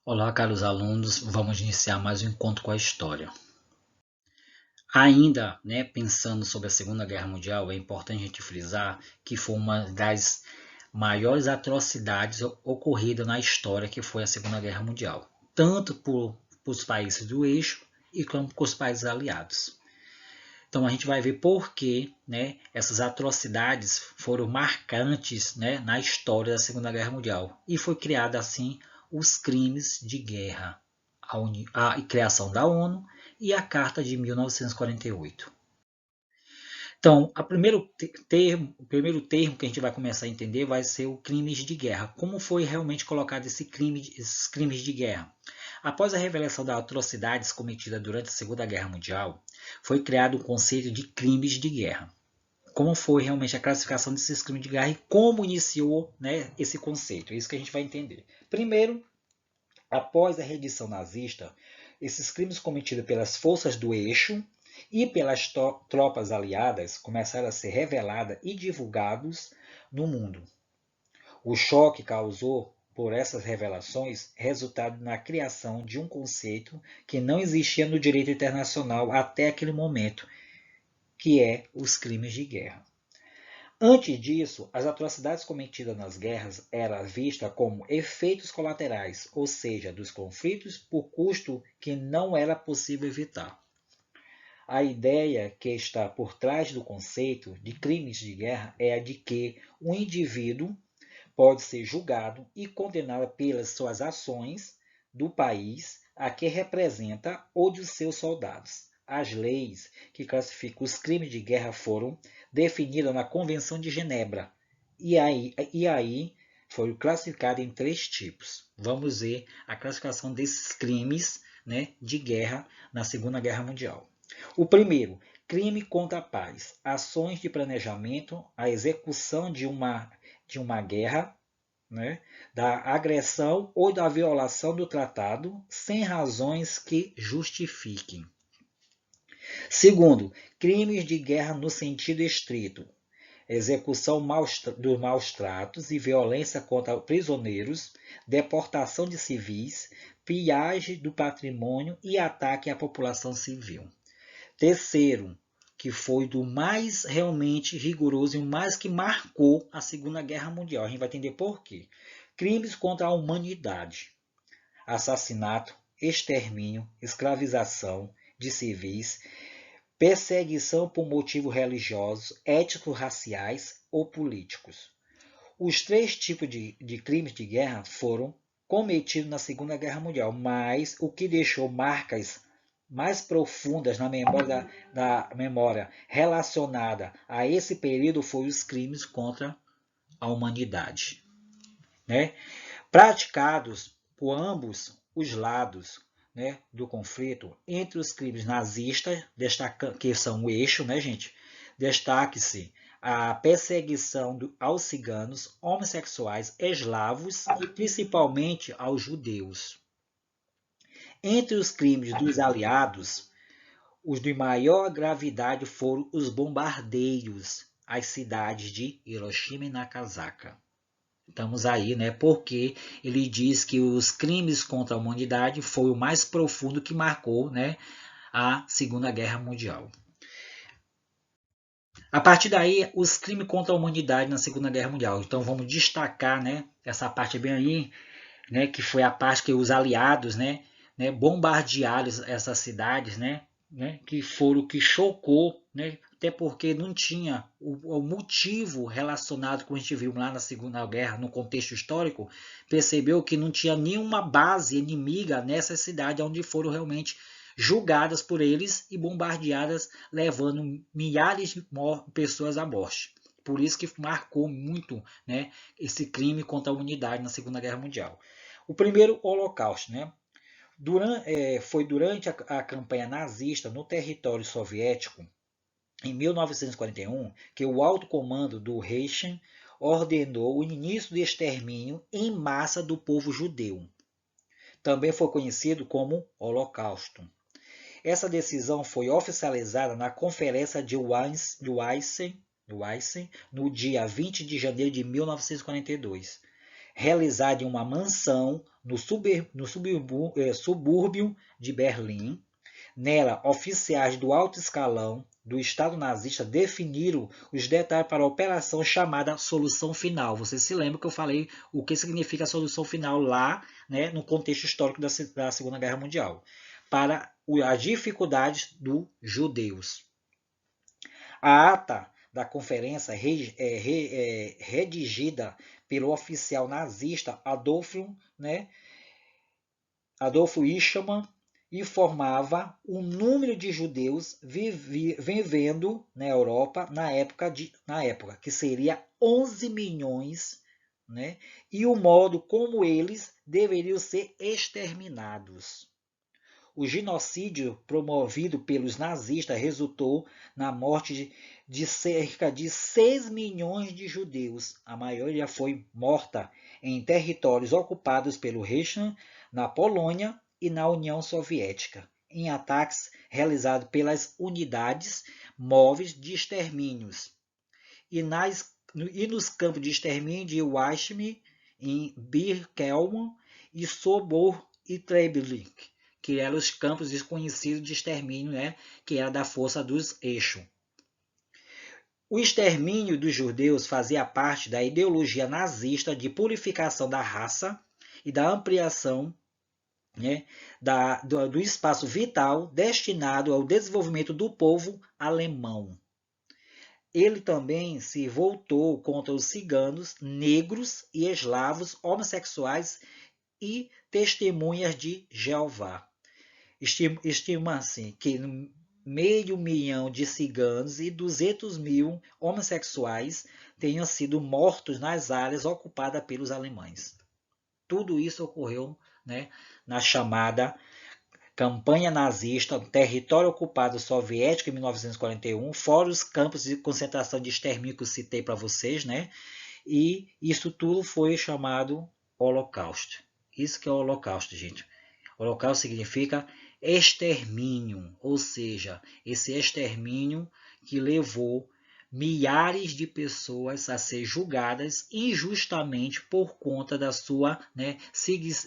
Olá, caros alunos, vamos iniciar mais um encontro com a história. Ainda, pensando sobre a Segunda Guerra Mundial, é importante a gente frisar que foi uma das maiores atrocidades ocorridas na história, que foi a Segunda Guerra Mundial, tanto por os países do eixo e como por os países aliados. Então a gente vai ver por que essas atrocidades foram marcantes na história da Segunda Guerra Mundial. E foi criada assim os crimes de guerra, a criação da ONU e a Carta de 1948. Então, o primeiro termo que a gente vai começar a entender vai ser o crimes de guerra. Como foi realmente colocado esses crimes de guerra? Após a revelação das atrocidades cometidas durante a Segunda Guerra Mundial, foi criado o conceito de crimes de guerra. Como foi realmente a classificação desses crimes de guerra e como iniciou esse conceito? É isso que a gente vai entender. Primeiro, após a rendição nazista, esses crimes cometidos pelas forças do eixo e pelas tropas aliadas começaram a ser revelados e divulgados no mundo. O choque causou por essas revelações resultado na criação de um conceito que não existia no direito internacional até aquele momento, que é os crimes de guerra. Antes disso, as atrocidades cometidas nas guerras eram vistas como efeitos colaterais, ou seja, dos conflitos por custo que não era possível evitar. A ideia que está por trás do conceito de crimes de guerra é a de que um indivíduo pode ser julgado e condenado pelas suas ações do país a que representa ou de seus soldados. As leis que classificam os crimes de guerra foram definidas na Convenção de Genebra e aí foram classificadas em 3 tipos. Vamos ver a classificação desses crimes de guerra na Segunda Guerra Mundial. O primeiro, crime contra a paz, ações de planejamento, a execução de uma guerra, da agressão ou da violação do tratado sem razões que justifiquem. Segundo, crimes de guerra no sentido estrito, execução dos maus tratos e violência contra prisioneiros, deportação de civis, pilhagem do patrimônio e ataque à população civil. Terceiro, que foi do mais realmente rigoroso e o mais que marcou a Segunda Guerra Mundial. A gente vai entender por quê. Crimes contra a humanidade. Assassinato, extermínio, escravização de civis, perseguição por motivos religiosos, éticos, raciais ou políticos. Os 3 tipos de crimes de guerra foram cometidos na Segunda Guerra Mundial, mas o que deixou marcas mais profundas na memória, da memória relacionada a esse período foi os crimes contra a humanidade, praticados por ambos os lados do conflito. Entre os crimes nazistas, que são o eixo, gente, destaque-se a perseguição aos ciganos, homossexuais, eslavos e principalmente aos judeus. Entre os crimes dos aliados, os de maior gravidade foram os bombardeios às cidades de Hiroshima e Nagasaki. Estamos aí, porque ele diz que os crimes contra a humanidade foi o mais profundo que marcou a Segunda Guerra Mundial. A partir daí, os crimes contra a humanidade na Segunda Guerra Mundial. Então vamos destacar essa parte bem aí, que foi a parte que os aliados bombardearam essas cidades, que chocou, até porque não tinha o motivo relacionado com o que a gente viu lá na Segunda Guerra, no contexto histórico, percebeu que não tinha nenhuma base inimiga nessa cidade onde foram realmente julgadas por eles e bombardeadas, levando milhares de pessoas à morte. Por isso que marcou muito esse crime contra a humanidade na Segunda Guerra Mundial. O primeiro Holocausto, foi durante a campanha nazista no território soviético, em 1941, que o alto comando do Reich ordenou o início do extermínio em massa do povo judeu. Também foi conhecido como Holocausto. Essa decisão foi oficializada na Conferência de Weissen no dia 20 de janeiro de 1942. realizada em uma mansão no subúrbio de Berlim. Nela, oficiais do alto escalão do Estado nazista definiram os detalhes para a operação chamada Solução Final. Você se lembra que eu falei o que significa a Solução Final lá, né, no contexto histórico da Segunda Guerra Mundial, para as dificuldades dos judeus. A ata da conferência, redigida pelo oficial nazista Adolf Eichmann, informava o número de judeus vivendo na Europa na época, que seria 11 milhões, né? E o modo como eles deveriam ser exterminados. O genocídio promovido pelos nazistas resultou na morte de cerca de 6 milhões de judeus. A maioria foi morta em territórios ocupados pelo Reich, na Polônia e na União Soviética, em ataques realizados pelas unidades móveis de extermínios e nos campos de extermínio de Auschwitz, em Birkenau e Sobor e Treblinka, que eram os campos desconhecidos de extermínio, né, que era da força dos eixos. O extermínio dos judeus fazia parte da ideologia nazista de purificação da raça e da ampliação, né, do espaço vital destinado ao desenvolvimento do povo alemão. Ele também se voltou contra os ciganos, negros e eslavos, homossexuais e testemunhas de Jeová. Estima-se que meio milhão de ciganos e 200 mil homossexuais tenham sido mortos nas áreas ocupadas pelos alemães. Tudo isso ocorreu, né, na chamada campanha nazista, território ocupado soviético em 1941, fora os campos de concentração de extermínio que eu citei para vocês, né? E isso tudo foi chamado Holocausto. Isso que é o Holocausto, gente. Holocausto significa extermínio, ou seja, esse extermínio que levou milhares de pessoas a ser julgadas injustamente por conta da sua, né,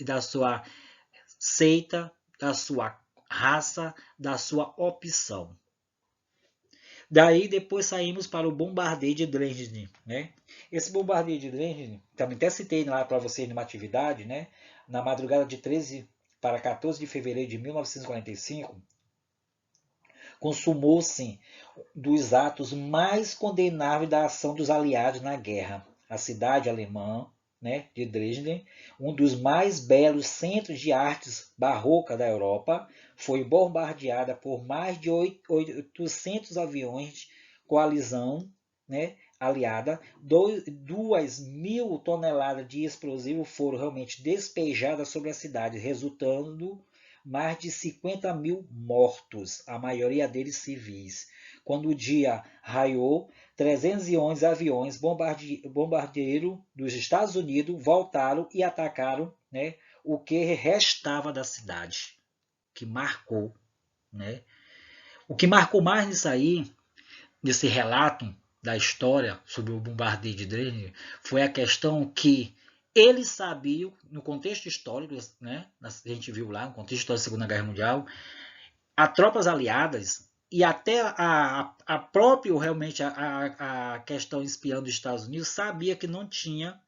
da sua seita, da sua raça, da sua opção. Daí depois saímos para o bombardeio de Dresden, né? Esse bombardeio de Dresden, também até citei lá para vocês numa atividade, né? Na madrugada de 13 para 14 de fevereiro de 1945, consumou-se dos atos mais condenáveis da ação dos aliados na guerra. A cidade alemã, né, de Dresden, um dos mais belos centros de artes barroca da Europa, foi bombardeada por mais de 800 aviões de coalizão, né, aliada. 2.000 toneladas de explosivo foram realmente despejadas sobre a cidade, resultando mais de 50 mil mortos, a maioria deles civis. Quando o dia raiou, 311 aviões bombardeiro dos Estados Unidos voltaram e atacaram, né, o que restava da cidade, que marcou, né? O que marcou mais nisso aí, nesse relato da história sobre o bombardeio de Dresden, foi a questão que eles sabiam, no contexto histórico, né, a gente viu lá, no contexto histórico da Segunda Guerra Mundial, as tropas aliadas e até a própria, realmente, a questão espiã dos Estados Unidos sabia que não tinha,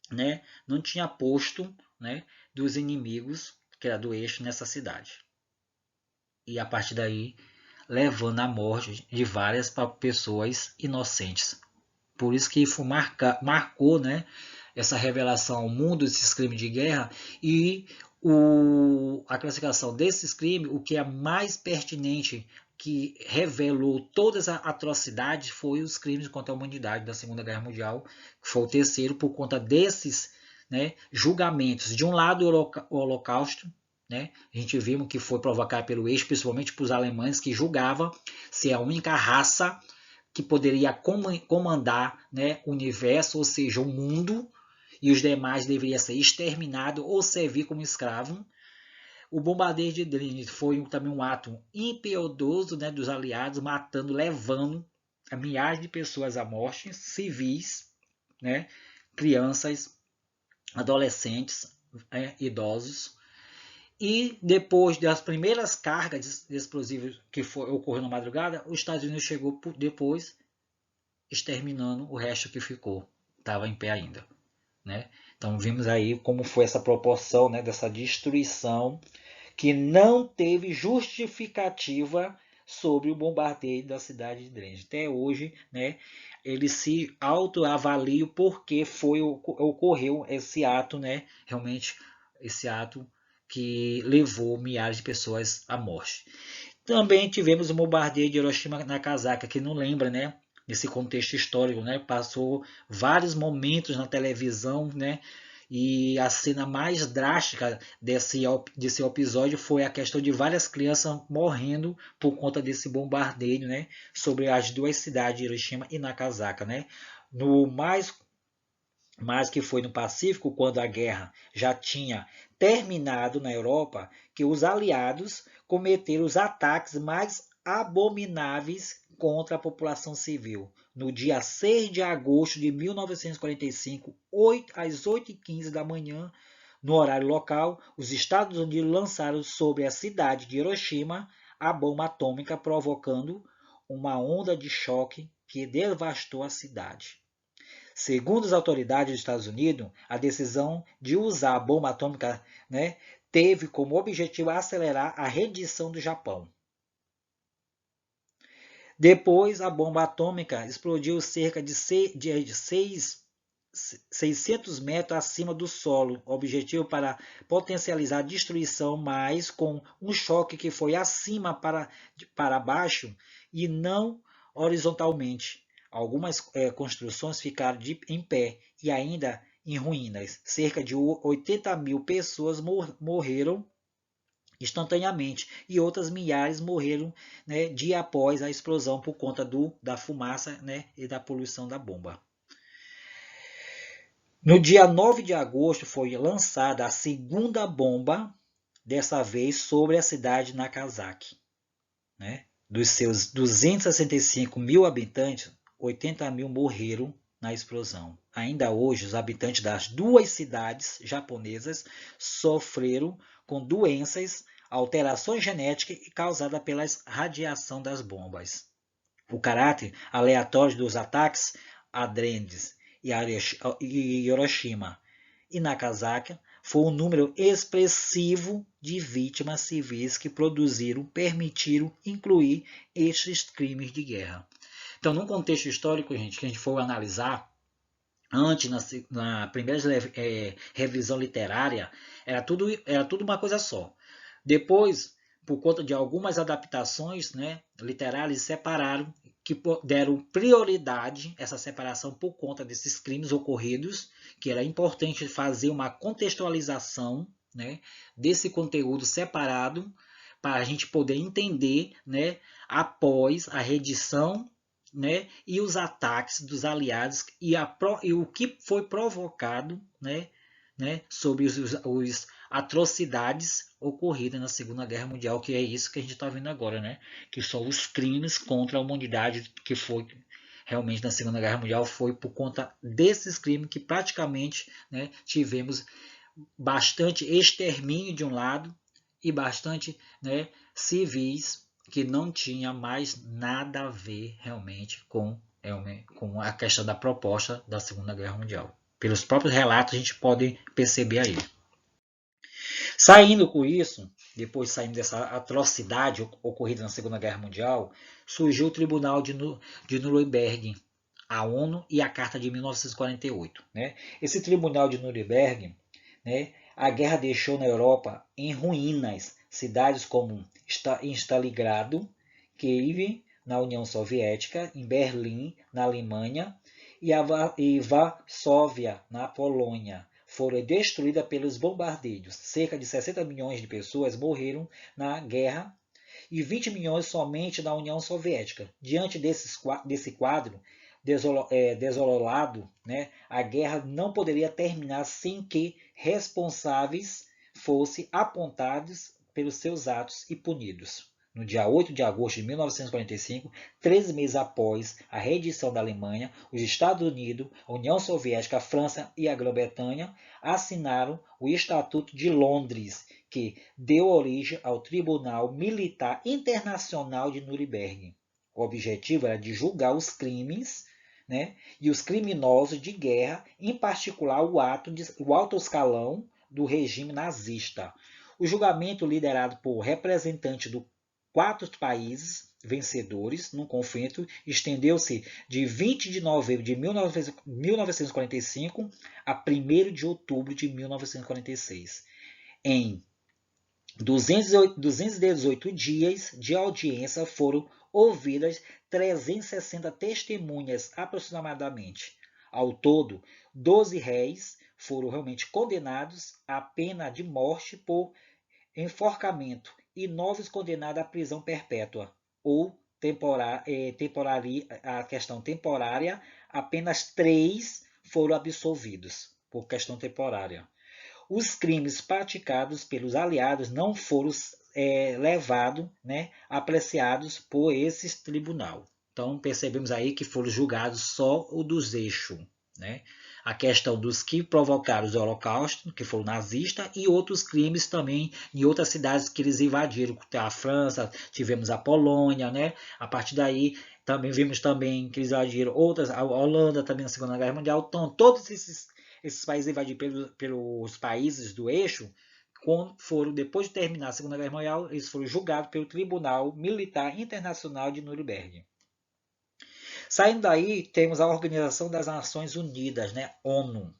né, não tinha posto, né, dos inimigos, que era do eixo, nessa cidade. E a partir daí, levando à morte de várias pessoas inocentes. Por isso que marcou, né, essa revelação ao mundo desses crimes de guerra e a classificação desses crimes, o que é mais pertinente, que revelou todas as atrocidades, foi os crimes contra a humanidade da Segunda Guerra Mundial, que foi o terceiro por conta desses, né, julgamentos. De um lado, o Holocausto, né, a gente viu que foi provocado pelo eixo, principalmente para os alemães, que julgavam ser a única raça que poderia comandar, né, o universo, ou seja, o mundo, e os demais deveriam ser exterminados ou servir como escravo. O bombardeio de Dresden foi também um ato impiedoso, né, dos aliados, matando, levando milhares de pessoas à morte, civis, né, crianças, adolescentes, idosos. E depois das primeiras cargas de explosivos que ocorreu na madrugada, os Estados Unidos chegou depois, exterminando o resto que ficou. Estava em pé ainda. Né? Então vimos aí como foi essa proporção, né, dessa destruição que não teve justificativa sobre o bombardeio da cidade de Dresden. Até hoje, né, eles se autoavaliam porque ocorreu esse ato, né, realmente esse ato que levou milhares de pessoas à morte. Também tivemos o bombardeio de Hiroshima e Nagasaki, que não lembra, né, nesse contexto histórico, né, passou vários momentos na televisão, né, e a cena mais drástica desse episódio foi a questão de várias crianças morrendo por conta desse bombardeio, né, sobre as duas cidades de Hiroshima e Nagasaki, né. No mais que foi no Pacífico, quando a guerra já tinha terminado na Europa, que os aliados cometeram os ataques mais abomináveis contra a população civil. No dia 6 de agosto de 1945, às 8h15 da manhã, no horário local, os Estados Unidos lançaram sobre a cidade de Hiroshima a bomba atômica, provocando uma onda de choque que devastou a cidade. Segundo as autoridades dos Estados Unidos, a decisão de usar a bomba atômica, né, teve como objetivo acelerar a rendição do Japão. Depois, a bomba atômica explodiu cerca de 600 metros acima do solo, objetivo para potencializar a destruição, mas com um choque que foi acima para baixo e não horizontalmente. Algumas construções ficaram em pé e ainda em ruínas. Cerca de 80 mil pessoas morreram instantaneamente e outras milhares morreram, né, dia após a explosão por conta da fumaça, né, e da poluição da bomba. No dia 9 de agosto foi lançada a segunda bomba, dessa vez sobre a cidade de Nagasaki. Né? Dos seus 265 mil habitantes, 80 mil morreram na explosão. Ainda hoje, os habitantes das duas cidades japonesas sofreram com doenças, alterações genéticas causadas pela radiação das bombas. O caráter aleatório dos ataques a Dresden e Hiroshima e Nagasaki foi um número expressivo de vítimas civis que permitiram incluir estes crimes de guerra. Então, num contexto histórico, gente, que a gente for analisar, antes, na primeira revisão literária, era tudo uma coisa só. Depois, por conta de algumas adaptações, né, literárias, separaram, que deram prioridade, essa separação por conta desses crimes ocorridos, que era importante fazer uma contextualização, né, desse conteúdo separado, para a gente poder entender, né, após a redição, né, e os ataques dos aliados e o que foi provocado, né, sobre os atrocidades ocorridas na Segunda Guerra Mundial, que é isso que a gente está vendo agora, né, que são os crimes contra a humanidade que foi realmente na Segunda Guerra Mundial, foi por conta desses crimes que praticamente, né, tivemos bastante extermínio de um lado e bastante, né, civis que não tinha mais nada a ver realmente com a questão da proposta da Segunda Guerra Mundial. Pelos próprios relatos a gente pode perceber aí. Saindo com isso, depois saindo dessa atrocidade ocorrida na Segunda Guerra Mundial, surgiu o Tribunal de Nuremberg, a ONU e a Carta de 1948. Né? Esse Tribunal de Nuremberg, né, a guerra deixou na Europa em ruínas cidades como Stalingrado, Kiev, na União Soviética, em Berlim, na Alemanha, e Varsóvia, na Polônia. Foram destruídas pelos bombardeios. Cerca de 60 milhões de pessoas morreram na guerra e 20 milhões somente na União Soviética. Diante desse quadro desolado, né, a guerra não poderia terminar sem que responsáveis fossem apontados pelos seus atos e punidos. no dia 8 de agosto de 1945, 13 meses após a rendição da Alemanha, os Estados Unidos, a União Soviética, a França e a Grã-Bretanha assinaram o Estatuto de Londres, que deu origem ao Tribunal Militar Internacional de Nuremberg. O objetivo era de julgar os crimes, né, e os criminosos de guerra, em particular o alto escalão do regime nazista. O julgamento, liderado por representantes de 4 países vencedores no conflito, estendeu-se de 20 de novembro de 1945 a 1º de outubro de 1946. Em 218 dias de audiência foram ouvidas 360 testemunhas aproximadamente. Ao todo, 12 réis foram realmente condenados à pena de morte por enforcamento e 9 condenados à prisão perpétua ou a questão temporária, apenas 3 foram absolvidos por questão temporária. Os crimes praticados pelos aliados não foram levados, apreciados por esse tribunal. Então percebemos aí que foram julgados só o dos eixos, né? A questão dos que provocaram o Holocausto, que foram nazistas, e outros crimes também em outras cidades que eles invadiram. A França, tivemos a Polônia, né? A partir daí também vimos também que eles invadiram outras, a Holanda também na Segunda Guerra Mundial. Então todos esses países invadidos pelos países do eixo, quando foram, depois de terminar a Segunda Guerra Mundial, eles foram julgados pelo Tribunal Militar Internacional de Nuremberg. Saindo daí, temos a Organização das Nações Unidas, ONU.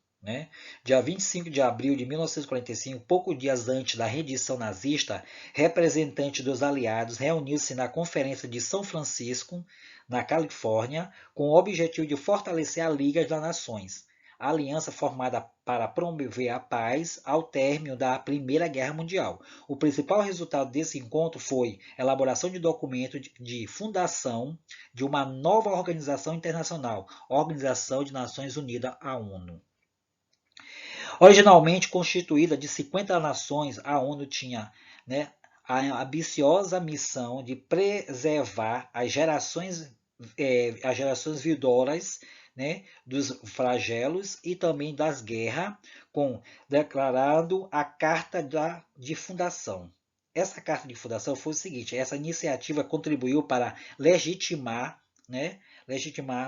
Dia 25 de abril de 1945, poucos dias antes da rendição nazista, representante dos aliados reuniu-se na Conferência de São Francisco, na Califórnia, com o objetivo de fortalecer a Liga das Nações, a aliança formada para promover a paz ao término da Primeira Guerra Mundial. O principal resultado desse encontro foi a elaboração de documento de fundação de uma nova organização internacional, a Organização de Nações Unidas, a ONU. Originalmente constituída de 50 nações, a ONU tinha a ambiciosa missão de preservar as gerações vindouras, dos flagelos e também das guerras, declarando a Carta de Fundação. Essa Carta de Fundação foi o seguinte: essa iniciativa contribuiu para legitimar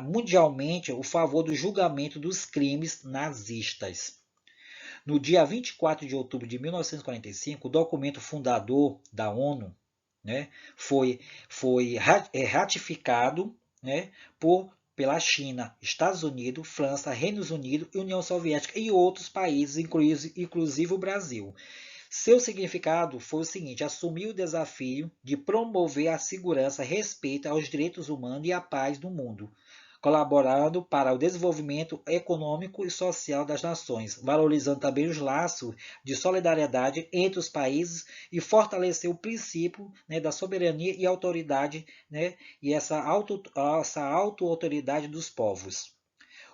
mundialmente o favor do julgamento dos crimes nazistas. No dia 24 de outubro de 1945, o documento fundador da ONU foi ratificado pela China, Estados Unidos, França, Reinos Unidos, União Soviética e outros países, inclusive o Brasil. Seu significado foi o seguinte: assumir o desafio de promover a segurança, respeito aos direitos humanos e a paz no mundo, colaborando para o desenvolvimento econômico e social das nações, valorizando também os laços de solidariedade entre os países e fortalecer o princípio da soberania e autoridade, e essa auto-autoridade dos povos.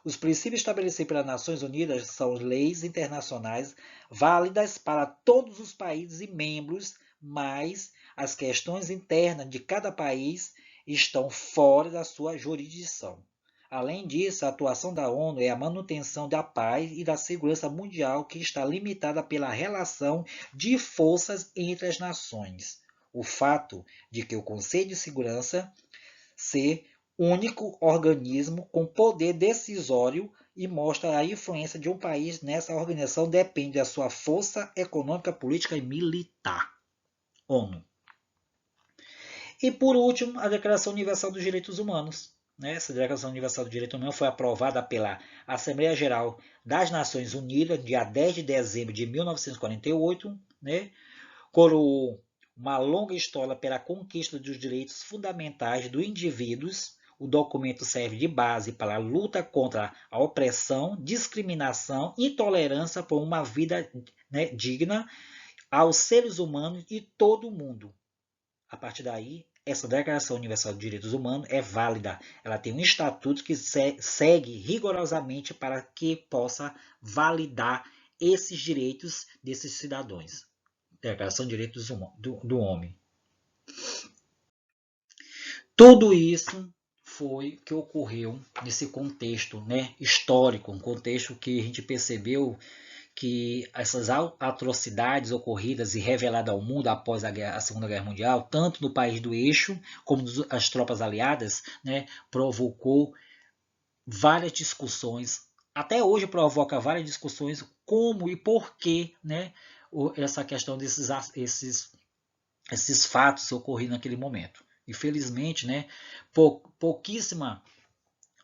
Os princípios estabelecidos pelas Nações Unidas são leis internacionais válidas para todos os países e membros, mas as questões internas de cada país estão fora da sua jurisdição. Além disso, a atuação da ONU é a manutenção da paz e da segurança mundial, que está limitada pela relação de forças entre as nações. O fato de que o Conselho de Segurança ser único organismo com poder decisório e mostra a influência de um país nessa organização depende da sua força econômica, política e militar. ONU. E por último, a Declaração Universal dos Direitos Humanos. Essa Declaração Universal dos Direitos Humanos foi aprovada pela Assembleia Geral das Nações Unidas, dia 10 de dezembro de 1948, coroou uma longa história pela conquista dos direitos fundamentais dos indivíduos. O documento serve de base para a luta contra a opressão, discriminação e intolerância por uma vida digna aos seres humanos e todo o mundo. A partir daí, essa Declaração Universal dos Direitos Humanos é válida. Ela tem um estatuto que segue rigorosamente para que possa validar esses direitos desses cidadãos. Declaração de Direitos do Homem. Tudo isso foi que ocorreu nesse contexto, né, histórico, um contexto que a gente percebeu que essas atrocidades ocorridas e reveladas ao mundo após a Segunda Guerra Mundial, tanto no país do eixo como as tropas aliadas, né, provocou várias discussões, até hoje provoca várias discussões como e por que, né, essa questão esses fatos ocorridos naquele momento. Infelizmente, né, pouquíssima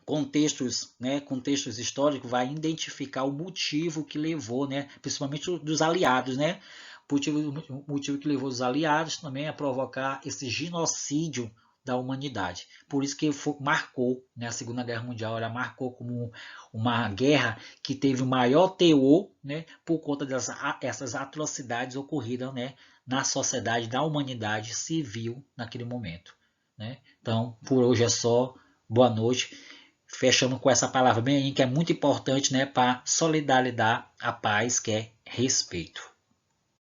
contextos históricos vai identificar o motivo que levou, né, principalmente dos aliados, né, o motivo que levou os aliados também a provocar esse genocídio da humanidade. Por isso que marcou, né, a Segunda Guerra Mundial, ela marcou como uma guerra que teve o maior teor, né, por conta dessas atrocidades ocorridas, né, na sociedade, na humanidade civil naquele momento, né? Então, por hoje é só. Boa noite. Fechamos com essa palavra bem aí, que é muito importante, né, para solidariedade, a paz, que é respeito.